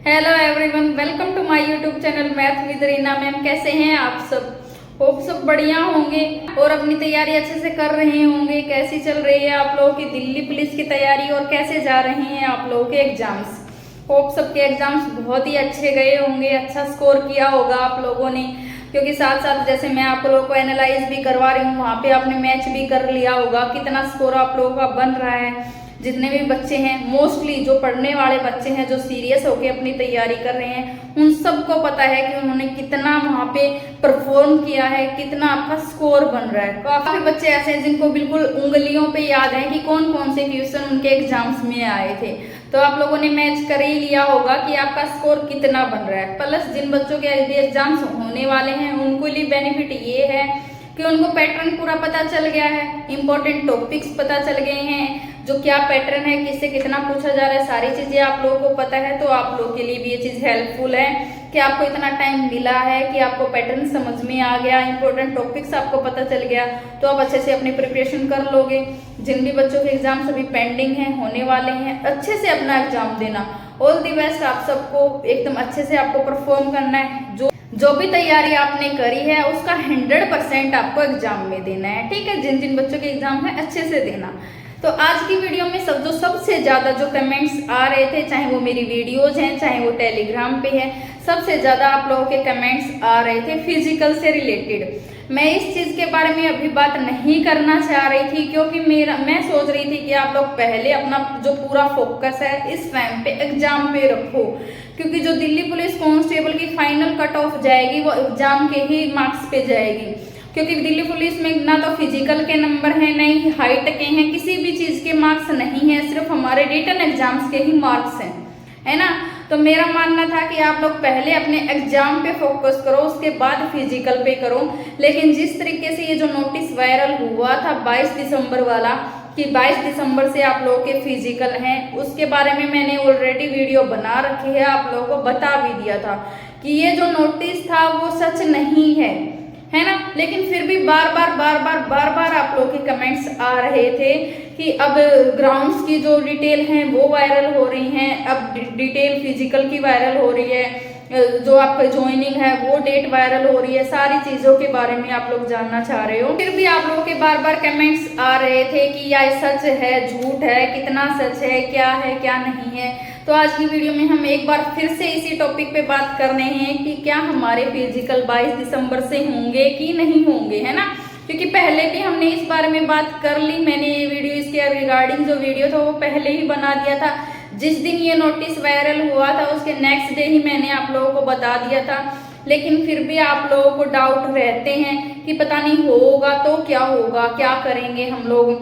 Hello everyone, welcome to my YouTube channel math with Reena ma'am. कैसे हैं आप सब? होप सब बढ़िया होंगे और अपनी तैयारी अच्छे से कर रहे होंगे। कैसी चल रही है आप लोगों की दिल्ली पुलिस की तैयारी और कैसे जा रहे हैं आप लोगों के एग्जाम्स? होप सबके एग्जाम्स बहुत ही अच्छे गए होंगे, अच्छा स्कोर किया होगा आप लोगों ने, क्योंकि साथ साथ जैसे मैं आप लोगों को एनालाइज भी करवा रही हूँ, वहाँ पे आपने मैच भी कर लिया होगा। कितना स्कोर आप लोगों का बन रहा है? जितने भी बच्चे हैं, मोस्टली जो पढ़ने वाले बच्चे हैं, जो सीरियस होके अपनी तैयारी कर रहे हैं, उन सबको पता है कि उन्होंने कितना वहाँ पे परफॉर्म किया है, कितना आपका स्कोर बन रहा है। काफी बच्चे ऐसे हैं जिनको बिल्कुल उंगलियों पे याद है कि कौन कौन से क्वेश्चन उनके एग्जाम्स में आए थे। तो आप लोगों ने मैच कर ही लिया होगा कि आपका स्कोर कितना बन रहा है। प्लस जिन बच्चों के एग्जाम्स होने वाले हैं उनको लिए बेनिफिट ये है कि उनको पैटर्न पूरा पता चल गया है, इंपॉर्टेंट टॉपिक्स पता चल गए हैं, जो क्या पैटर्न है, किससे कितना पूछा जा रहा है, सारी चीजें आप लोगों को पता है। तो आप लोगों के लिए भी ये चीज हेल्पफुल है कि आपको इतना टाइम मिला है कि आपको पैटर्न समझ में आ गया, इंपॉर्टेंट टॉपिक्स आपको पता चल गया, तो आप अच्छे से अपनी प्रिपरेशन कर लोगे। जिन भी बच्चों के एग्जाम्स अभी पेंडिंग हैं, होने वाले हैं, अच्छे से अपना एग्जाम देना। ऑल दी बेस्ट आप सबको, एकदम अच्छे से आपको परफॉर्म करना है। जो भी तैयारी आपने करी है उसका 100% आपको एग्जाम में देना है, ठीक है? जिन जिन बच्चों के एग्जाम है अच्छे से देना। तो आज की वीडियो में सबसे ज्यादा जो कमेंट्स आ रहे थे, चाहे वो मेरी वीडियोज हैं, चाहे वो टेलीग्राम पे है, सबसे ज्यादा आप लोगों के कमेंट्स आ रहे थे फिजिकल से रिलेटेड। मैं इस चीज के बारे में अभी बात नहीं करना चाह रही थी, क्योंकि मैं सोच रही थी कि आप लोग पहले अपना जो पूरा फोकस है इस टाइम पे एग्जाम पे रखो, क्योंकि जो दिल्ली पुलिस कांस्टेबल की फाइनल कट ऑफ जाएगी वो एग्जाम के ही मार्क्स पे जाएगी। क्योंकि दिल्ली पुलिस में ना तो फिजिकल के नंबर हैं, ना ही हाइट के हैं, किसी भी चीज के मार्क्स नहीं है, सिर्फ हमारे रिटन एग्जाम्स के ही मार्क्स हैं, है ना? तो मेरा मानना था कि आप लोग पहले अपने एग्जाम पे फोकस करो, उसके बाद फिजिकल पे करो। लेकिन जिस तरीके से ये जो नोटिस वायरल हुआ था 22 दिसंबर वाला, कि 22 दिसंबर से आप लोगों के फिजिकल हैं, उसके बारे में मैंने ऑलरेडी वीडियो बना रखी है, आप लोगों को बता भी दिया था कि ये जो नोटिस था वो सच नहीं है ना? लेकिन फिर भी बार बार आप लोगों के कमेंट्स आ रहे थे कि अब ग्राउंड्स की जो डिटेल हैं वो वायरल हो रही हैं, अब डिटेल फिजिकल की वायरल हो रही है, जो आपका ज्वाइनिंग है वो डेट वायरल हो रही है, सारी चीजों के बारे में आप लोग जानना चाह रहे हो। फिर भी आप लोगों के बार कमेंट्स आ रहे थे कि या सच है, झूठ है, कितना सच है, क्या नहीं है। तो आज की वीडियो में हम एक बार फिर से इसी टॉपिक पे बात कर रहे हैं कि क्या हमारे फिजिकल 22 दिसंबर से होंगे कि नहीं होंगे, है ना? क्योंकि पहले भी हमने इस बारे में बात कर ली, मैंने ये वीडियो इसके रिगार्डिंग जो वीडियो था वो पहले ही बना दिया था। जिस दिन ये नोटिस वायरल हुआ था उसके नेक्स्ट डे ही मैंने आप लोगों को बता दिया था। लेकिन फिर भी आप लोगों को डाउट रहते हैं कि पता नहीं होगा तो क्या होगा, क्या करेंगे हम लोग।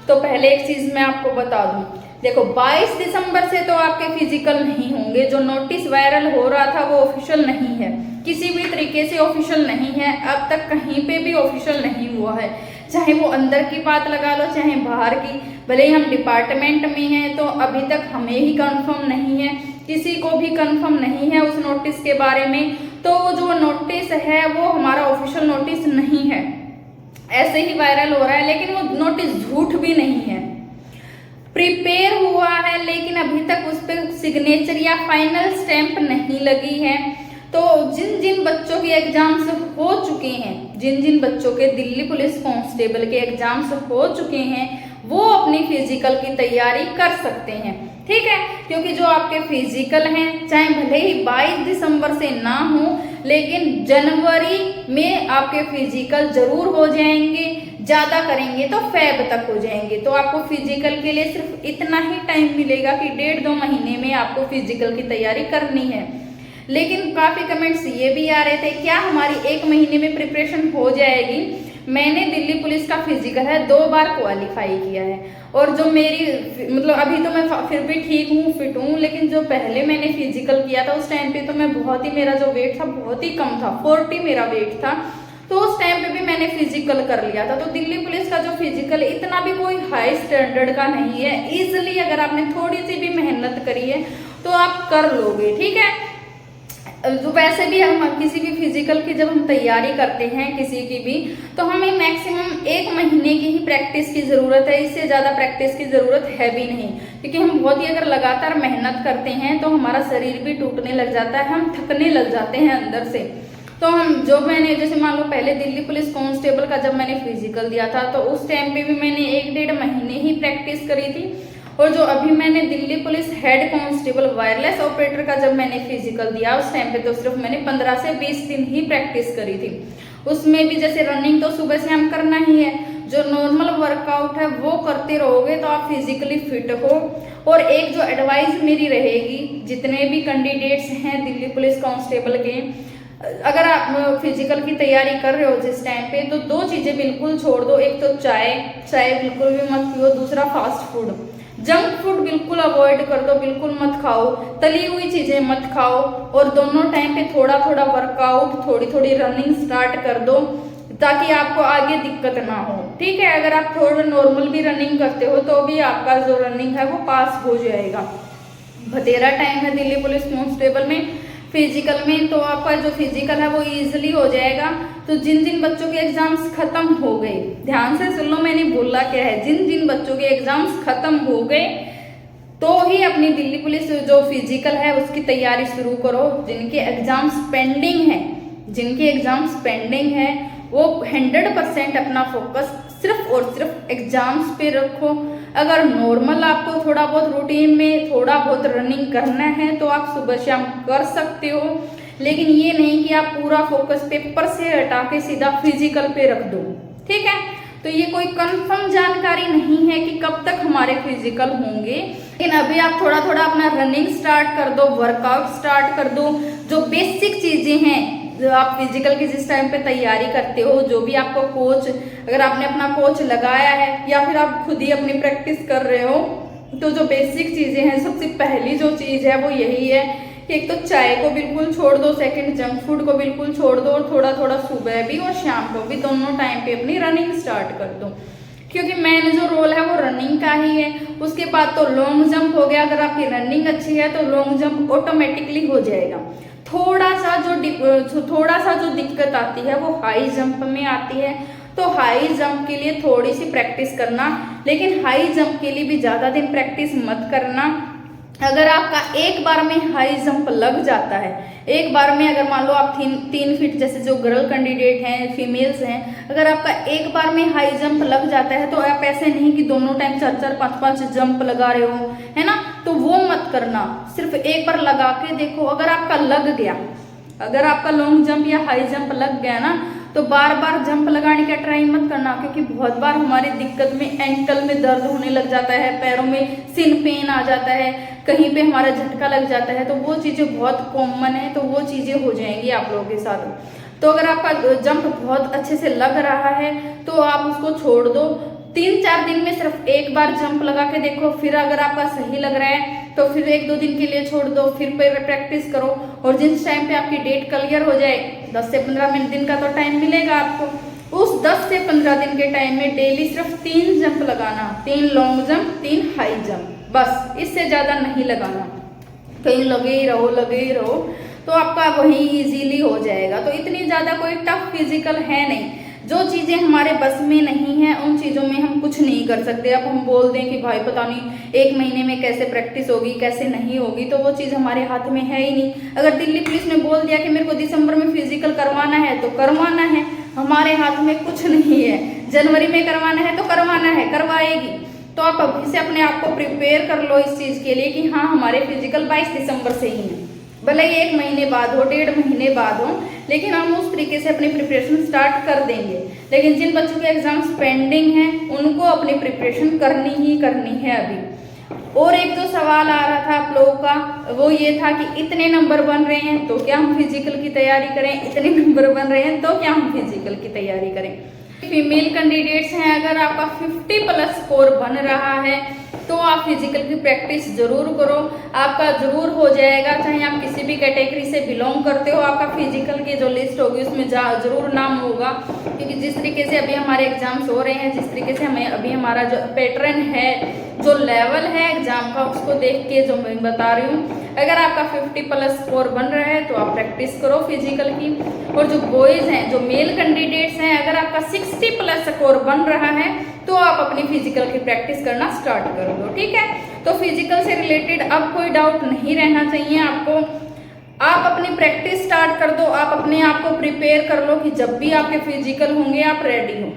तो पहले एक चीज मैं आपको बता दूं, देखो 22 दिसंबर से तो आपके फिजिकल नहीं होंगे। जो नोटिस वायरल हो रहा था वो ऑफिशियल नहीं है, किसी भी तरीके से ऑफिशियल नहीं है, अब तक कहीं पे भी ऑफिशियल नहीं हुआ है। चाहे वो अंदर की बात लगा लो, चाहे बाहर की, भले ही हम डिपार्टमेंट में हैं तो अभी तक हमें ही कंफर्म नहीं है, किसी को भी कंफर्म नहीं है उस नोटिस के बारे में। तो जो नोटिस है वो हमारा ऑफिशियल नोटिस नहीं है, ऐसे ही वायरल हो रहा है, लेकिन वो नोटिस झूठ भी नहीं है, प्रिपेयर हुआ है, लेकिन अभी तक उस पर सिग्नेचर या फाइनल स्टैंप नहीं लगी है। तो जिन जिन बच्चों के एग्जाम्स हो चुके हैं, जिन जिन बच्चों के दिल्ली पुलिस कांस्टेबल के एग्जाम्स हो चुके हैं, वो अपनी फिजिकल की तैयारी कर सकते हैं, ठीक है? क्योंकि जो आपके फिजिकल हैं, चाहे भले ही 22 दिसंबर से ना हो, लेकिन जनवरी में आपके फिजिकल जरूर हो जाएंगे, ज्यादा करेंगे तो फेब तक हो जाएंगे। तो आपको फिजिकल के लिए सिर्फ इतना ही टाइम मिलेगा कि 1.5-2 महीने में आपको फिजिकल की तैयारी करनी है। लेकिन काफी कमेंट्स ये भी आ रहे थे क्या हमारी 1 महीने में प्रिपरेशन हो जाएगी? मैंने दिल्ली पुलिस का फिजिकल है 2 बार क्वालिफाई किया है, और जो मेरी मतलब अभी तो मैं फिर भी ठीक हूँ, फिट हूँ, लेकिन जो पहले मैंने फिजिकल किया था उस टाइम पे तो मैं बहुत ही, मेरा जो वेट था बहुत ही कम था, 40 मेरा वेट था। तो उस टाइम पे भी मैंने फिजिकल कर लिया था। तो दिल्ली पुलिस का जो फिजिकल इतना भी कोई हाई स्टैंडर्ड का नहीं है, इजिली अगर आपने थोड़ी सी भी मेहनत करी है तो आप कर लोगे, ठीक है? जो वैसे भी हम किसी भी फिजिकल की जब हम तैयारी करते हैं किसी की भी, तो हमें मैक्सिमम 1 महीने की ही प्रैक्टिस की ज़रूरत है, इससे ज़्यादा प्रैक्टिस की ज़रूरत है भी नहीं। क्योंकि हम बहुत ही अगर लगातार मेहनत करते हैं तो हमारा शरीर भी टूटने लग जाता है, हम थकने लग जाते हैं अंदर से। तो हम जो मैंने जैसे मान लो पहले दिल्ली पुलिस कांस्टेबल का जब मैंने फिजिकल दिया था तो उस टाइम पे भी मैंने 1-1.5 महीने ही प्रैक्टिस करी थी। और जो अभी मैंने Delhi police head constable wireless operator का जब मैंने फिजिकल दिया उस टाइम पे तो सिर्फ मैंने 15 से 20 दिन ही प्रैक्टिस करी थी। उसमें भी जैसे रनिंग तो सुबह से हम करना ही है, जो नॉर्मल वर्कआउट है वो करते रहोगे तो आप फिजिकली फिट हो। और एक जो एडवाइस मेरी रहेगी जितने भी कैंडिडेट्स हैं दिल्ली पुलिस कांस्टेबल के, अगर आप फिजिकल की तैयारी कर रहे हो जिस टाइम पे, तो 2 चीजें बिल्कुल छोड़ दो। एक तो चाय बिल्कुल भी मत पियो, दूसरा फास्ट फूड, जंक फूड बिल्कुल अवॉइड कर दो, बिल्कुल मत खाओ, तली हुई चीजें मत खाओ। और दोनों टाइम पे थोड़ा थोड़ा वर्कआउट, थोड़ी थोड़ी रनिंग स्टार्ट कर दो ताकि आपको आगे दिक्कत ना हो। ठीक है, अगर आप थोड़ा नॉर्मल भी रनिंग करते हो तो भी आपका जो रनिंग है वो पास हो जाएगा। बतेरा टाइम है दिल्ली पुलिस कांस्टेबल में फिजिकल में, तो आपका जो फिजिकल है वो इजीली हो जाएगा। तो जिन जिन बच्चों के एग्जाम्स खत्म हो गए, ध्यान से सुन लो मैंने बोला क्या है, जिन जिन बच्चों के एग्जाम्स खत्म हो गए तो ही अपनी दिल्ली पुलिस जो फिजिकल है उसकी तैयारी शुरू करो। जिनके एग्जाम्स पेंडिंग है, जिनके एग्जाम्स पेंडिंग है वो 100% अपना फोकस सिर्फ और सिर्फ एग्जाम्स पे रखो। अगर नॉर्मल आपको थोड़ा बहुत रूटीन में थोड़ा बहुत रनिंग करना है तो आप सुबह शाम कर सकते हो, लेकिन ये नहीं कि आप पूरा फोकस पेपर से हटा के सीधा फिजिकल पे रख दो। ठीक है, तो ये कोई कंफर्म जानकारी नहीं है कि कब तक हमारे फिजिकल होंगे, लेकिन अभी आप थोड़ा थोड़ा अपना रनिंग स्टार्ट कर दो, वर्कआउट स्टार्ट कर दो। जो बेसिक चीजें हैं जो आप फिजिकल की जिस टाइम पे तैयारी करते हो, जो भी आपको कोच, अगर आपने अपना कोच लगाया है या फिर आप खुद ही अपनी प्रैक्टिस कर रहे हो, तो जो बेसिक चीजें हैं, सबसे पहली जो चीज है वो यही है कि एक तो चाय को बिल्कुल छोड़ दो, सेकंड जंक फूड को बिल्कुल छोड़ दो, और थोड़ा थोड़ा सुबह भी और शाम को भी दोनों टाइम पे अपनी रनिंग स्टार्ट कर दो। क्योंकि मेन जो रोल है वो रनिंग का ही है। उसके बाद तो लॉन्ग जंप हो गया, अगर आपकी रनिंग अच्छी है तो लॉन्ग जंप ऑटोमेटिकली हो जाएगा। थोड़ा सा जो दिक्कत आती है वो हाई जंप में आती है, तो हाई जंप के लिए थोड़ी सी प्रैक्टिस करना, लेकिन हाई जंप के लिए भी ज़्यादा दिन प्रैक्टिस मत करना। अगर आपका एक बार में हाई जंप लग जाता है, एक बार में अगर मान लो आप 3 फीट, जैसे जो गर्ल कैंडिडेट हैं, फीमेल्स हैं, अगर आपका एक बार में हाई जंप लग जाता है तो आप ऐसे नहीं कि दोनों टाइम 4-4, 5-5 जंप लगा रहे हो, है ना, तो वो मत करना। सिर्फ एक बार लगा के देखो, अगर आपका लग गया, अगर आपका लॉन्ग जंप या हाई जंप लग गया ना, तो बार बार जंप लगाने का ट्राई मत करना। क्योंकि बहुत बार हमारी दिक्कत में एंकल में दर्द होने लग जाता है, पैरों में सिन पेन आ जाता है, कहीं पे हमारा झटका लग जाता है, तो वो चीज़ें बहुत कॉमन है, तो वो चीज़ें हो जाएंगी आप लोगों के साथ। तो अगर आपका जंप बहुत अच्छे से लग रहा है तो आप उसको छोड़ दो, 3-4 दिन में सिर्फ एक बार जंप लगा के देखो, फिर अगर आपका सही लग रहा है तो फिर 1-2 दिन के लिए छोड़ दो, फिर प्रैक्टिस करो। और जिस टाइम पे आपकी डेट क्लियर हो जाए, 10 से 15 दिन का तो टाइम मिलेगा आपको, उस 10 से 15 दिन के टाइम में डेली सिर्फ 3 जंप लगाना, 3 लॉन्ग जंप, 3 हाई जंप, बस, इससे ज़्यादा नहीं लगाना। कहीं लगे ही रहो तो आपका वही इजीली हो जाएगा। तो इतनी ज़्यादा कोई टफ फिजिकल है नहीं। जो चीज़ें हमारे बस में नहीं है उन चीज़ों में हम कुछ नहीं कर सकते। अब हम बोल दें कि भाई पता नहीं 1 महीने में कैसे प्रैक्टिस होगी, कैसे नहीं होगी, तो वो चीज़ हमारे हाथ में है ही नहीं। अगर दिल्ली पुलिस ने बोल दिया कि मेरे को दिसंबर में फिजिकल करवाना है तो करवाना है, हमारे हाथ में कुछ नहीं है। जनवरी में करवाना है तो करवाना है, करवाएगी। तो आप अभी से अपने आप को प्रिपेयर कर लो इस चीज़ के लिए कि हाँ हमारे फिजिकल 22 दिसंबर से ही है, भले ही 1 महीने बाद हो, 1.5 महीने बाद हो, लेकिन हम उस तरीके से अपनी प्रिपरेशन स्टार्ट कर देंगे। लेकिन जिन बच्चों के एग्जाम्स पेंडिंग हैं उनको अपनी प्रिपरेशन करनी है अभी। और एक जो सवाल आ रहा था आप लोगों का वो ये था कि इतने नंबर बन रहे हैं तो क्या हम फिजिकल की तैयारी करें, इतने नंबर बन रहे हैं तो क्या हम फिजिकल की तैयारी करें। फीमेल कैंडिडेट्स हैं, अगर आपका 50+ स्कोर बन रहा है तो आप फिजिकल की प्रैक्टिस जरूर करो, आपका जरूर हो जाएगा। चाहे आप किसी भी कैटेगरी से बिलोंग करते हो, आपका फिजिकल की जो लिस्ट होगी उसमें जरूर नाम होगा। क्योंकि जिस तरीके से अभी हमारे एग्जाम्स हो रहे हैं, जिस तरीके से हमें अभी हमारा जो पैटर्न है जो लेवल है एग्जाम का उसको देख के जो मैं बता रही हूँ। अगर आपका 50+ स्कोर बन रहा है तो आप प्रैक्टिस करो फिजिकल की। और जो बॉयज़ हैं, जो मेल कैंडिडेट्स हैं, अगर आपका 60+ स्कोर बन रहा है तो आप अपनी फिजिकल की प्रैक्टिस करना स्टार्ट कर दो, ठीक है। तो फिजिकल से रिलेटेड अब कोई डाउट नहीं रहना चाहिए आपको। आप अपनी प्रैक्टिस स्टार्ट कर दो, आप अपने आप को प्रिपेयर कर लो कि जब भी आपके फिजिकल होंगे आप रेडी हो,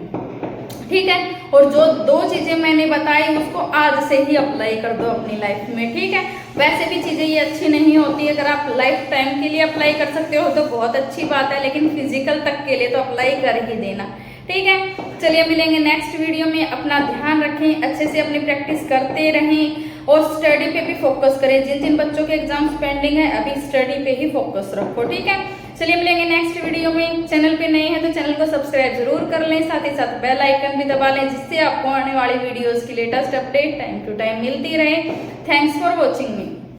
ठीक है। और जो 2 चीजें मैंने बताई उसको आज से ही अप्लाई कर दो अपनी लाइफ में, ठीक है। वैसे भी चीजें ये अच्छी नहीं होती, अगर आप लाइफ टाइम के लिए अप्लाई कर सकते हो तो बहुत अच्छी बात है, लेकिन फिजिकल तक के लिए तो अप्लाई कर ही देना, ठीक है। चलिए मिलेंगे नेक्स्ट वीडियो में। अपना ध्यान रखें, अच्छे से अपनी प्रैक्टिस करते रहें और स्टडी पे भी फोकस करें। जिन जिन बच्चों के एग्जाम्स पेंडिंग है अभी स्टडी पे ही फोकस रखो, ठीक है। चलिए मिलेंगे नेक्स्ट वीडियो में। चैनल पे नए हैं तो चैनल को सब्सक्राइब जरूर कर लें, साथ ही साथ बेल आइकन भी दबा लें, जिससे आपको आने वाली वीडियोस की latest update time to time मिलती रहे। Thanks for watching me.